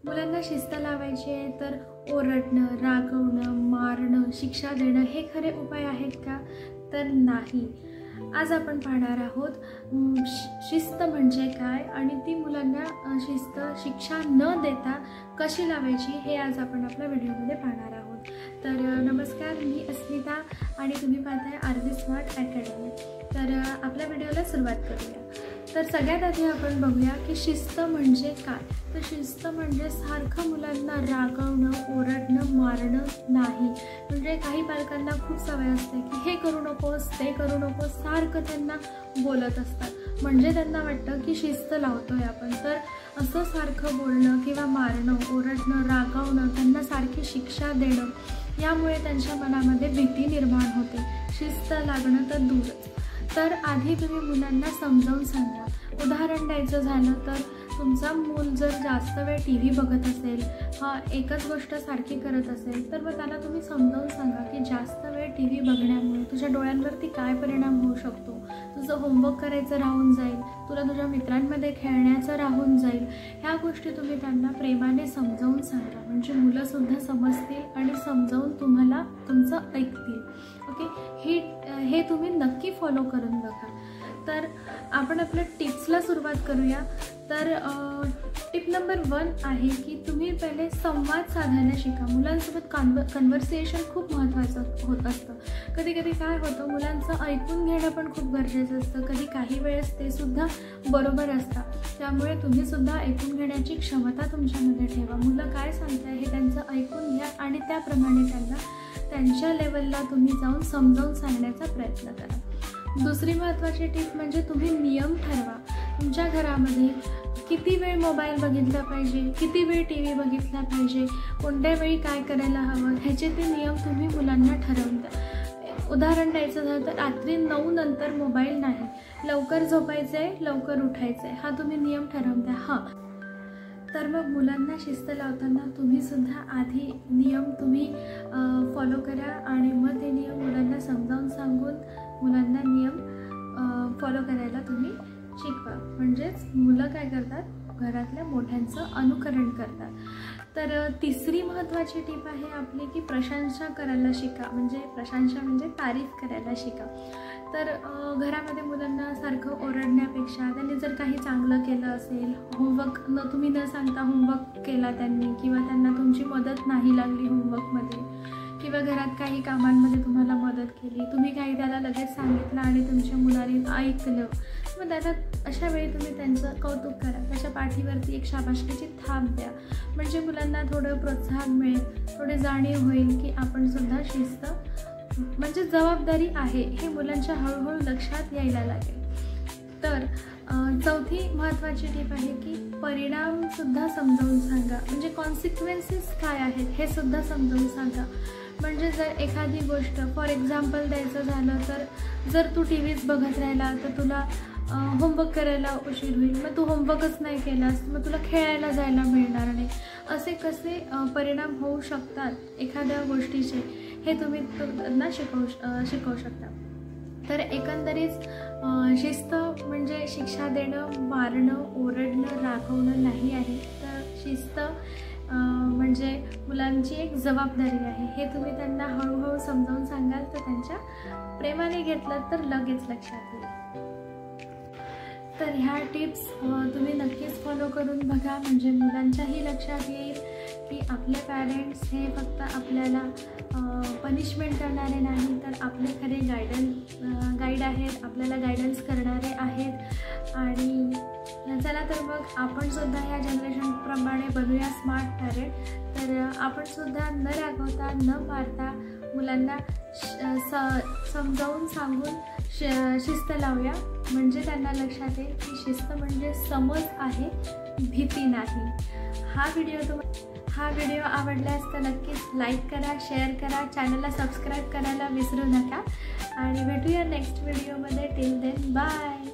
मुलांना शिस्त लावायची आहे तर ओरडणं, रागवणं, मारणं, शिक्षा देणं हे खरे उपाय आहेत का? तर नाही. आज आपण पाहणार आहोत शिस्त म्हणजे काय आणि ती मुलांना शिक्षा न देता कशी लावायची हे आज आपण आपल्या व्हिडिओमध्ये पाहणार आहोत. तर नमस्कार, मी अस्मिता आणि तुम्ही पाहताय आरवी स्मार्ट अकॅडमी. तर आपल्या व्हिडिओला सुरुवात करूया. तर सगळ्यात आधी आपण बघूया की शिस्त म्हणजे काय. तर शिस्त म्हणजे सारखं मुलांना रागवणं, ओरडणं, मारणं नाही. म्हणजे काही पालकांना खूप सवय असते की हे करू नकोस, ते करू नकोस, सारखं त्यांना बोलत असतात. म्हणजे त्यांना वाटतं की शिस्त लावतोय आपण. तर असं सारखं बोलणं किंवा मारणं, ओरडणं, रागवणं, त्यांना सारखी शिक्षा देणं, यामुळे त्यांच्या मनामध्ये भीती निर्माण होते. शिस्त लागणं तर दूरच. तर आधी तुम्ही मुलांना समजावून सांगा. उदाहरण द्यायचं झालं तर तुमचा मूल जर जास्त वेळ टी व्ही बघत असेल, एकच गोष्ट सारखी करत असेल, तर मग त्याला तुम्ही समजावून सांगा की जास्त वेळ टी व्ही बघण्यामुळे तुझ्या डोळ्यांवरती काय परिणाम होऊ शकतो. तुझं होमवर्क करायचं राहून जाईल, तुला तुझ्या मित्रांमध्ये खेळण्याचं राहून जाईल. ह्या गोष्टी तुम्ही त्यांना प्रेमाने समजावून सांगा. म्हणजे मुलंसुद्धा समजतील आणि समजावून तुम्हाला तुमचं ऐकतील. ओके, हे तुम्ही नक्की फॉलो करून बघा. तर आपण आपल्या टिप्सला सुरुवात करूया. तर टिप नंबर 1 आहे की तुम्ही पहिले संवाद साधायला शिका. मुलांसोबत कन्व्हर्सेशन खूप महत्त्वाचं होत असतं. कधी कधी काय होतं, मुलांचं ऐकून घेणं पण खूप गरजेचं असतं. काही वेळेस ते सुद्धा बरोबर असतात. त्यामुळे तुम्हीसुद्धा ऐकून घेण्याची क्षमता तुमच्यामध्ये ठेवा. मुलं काय सांगताय हे त्यांचं ऐकून घ्या आणि त्याप्रमाणे त्यांच्या लेवलला तुम्ही जाऊन समजावून सांगण्याचा प्रयत्न करा. दुसरी महत्त्वाची टिप म्हणजे तुम्ही नियम ठरवा. तुमच्या घरामध्ये किती वेळ मोबाईल बघितला पाहिजे, किती वेळ टी व्ही बघितला पाहिजे, कोणत्या वेळी काय करायला हवं, ह्याचे ते नियम तुम्ही मुलांना ठरवून द्या. उदाहरण द्यायचं झालं तर रात्री 9 नंतर मोबाईल नाही, लवकर झोपायचं आहे, लवकर उठायचं आहे, हा तुम्ही नियम ठरवून द्या. तर मग मुलांना शिस्त लावताना तुम्हीसुद्धा आधी नियम तुम्ही फॉलो करा आणि मग ते नियम मुलांना समजावून सांगून मुलांना नियम फॉलो करायला तुम्ही शिकवा. म्हणजेच मुलं काय करतात, घरातल्या मोठ्यांचं अनुकरण करतात. तर तिसरी महत्त्वाची टिप आहे आपली की प्रशंसा करायला शिका. प्रशंसा म्हणजे तारीफ करायला शिका. तर घरामध्ये मुलांना सारखं ओरडण्यापेक्षा त्यांनी जर काही चांगलं केलं असेल, होमवर्क तुम्ही न सांगता होमवर्क केला त्यांनी, किंवा त्यांना तुमची मदत नाही लागली होमवर्कमध्ये, किंवा घरात काही कामांमध्ये तुम्हाला मदत केली, तुम्ही काही त्याला लगेच सांगितलं आणि तुमच्या मुलाने ऐकलं, मग त्याला अशा वेळी तुम्ही त्यांचं कौतुक करा. त्याच्या पाठीवरती एक शाबासकीची थाप द्या. म्हणजे मुलांना थोडं प्रोत्साहन मिळेल, थोडी जाणीव होईल की आपण सुद्धा शिस्त म्हणजे जबाबदारी आहे हे मुलांच्या हळूहळू लक्षात यायला लागेल. तर चौथी महत्त्वाची टिप आहे की परिणामसुद्धा समजावून सांगा. म्हणजे कॉन्सिक्वेन्सेस काय आहेत हे सुद्धा समजावून सांगा. म्हणजे जर एखादी गोष्ट फॉर एक्झाम्पल द्यायचं झालं तर जर तू टी व्हीच बघत राहिला तर तुला होमवर्क करायला उशीर होईल, मग तू होमवर्कच नाही केलास, मग तुला खेळायला जायला मिळणार नाही. असे कसे परिणाम होऊ शकतात एखाद्या गोष्टीचे हे तुम्ही त्यांना शिकवू शकता. तर एकंदरीत शिस्त म्हणजे शिक्षा देणं, मारणं, ओरडणं, रागवणं नाही आहे. तर शिस्त म्हणजे मुलांची एक जबाबदारी आहे. हे तुम्ही त्यांना हळूहळू समजावून सांगाल तर त्यांच्या प्रेमाने घेतलं तर लगेच लक्षात येईल. तर ह्या टिप्स तुम्ही नक्कीच फॉलो करून बघा. म्हणजे मुलांच्याही लक्षात येईल की आपले पॅरेंट्स हे फक्त आपल्याला पनिशमेंट करणारे नाही, तर आपले खरे गाईड आहेत, आपल्याला गायडन्स करणारे आहेत. आणि चला तर मग आपण सुद्धा ह्या जनरेशनप्रमाणे बनूया स्मार्ट पॅरेंट. तर आपण सुद्धा न रागवता, न मारता मुलांना समजावून सांगून शिस्त लावूया. म्हणजे त्यांना लक्षात येईल की शिस्त म्हणजे समज आहे, भीती नाही. हा व्हिडिओ आवडल्यास तर नक्कीच लाईक करा, शेअर करा, चॅनलला सबस्क्राईब करायला विसरू नका. आणि भेटूया नेक्स्ट व्हिडिओमध्ये. Till then bye.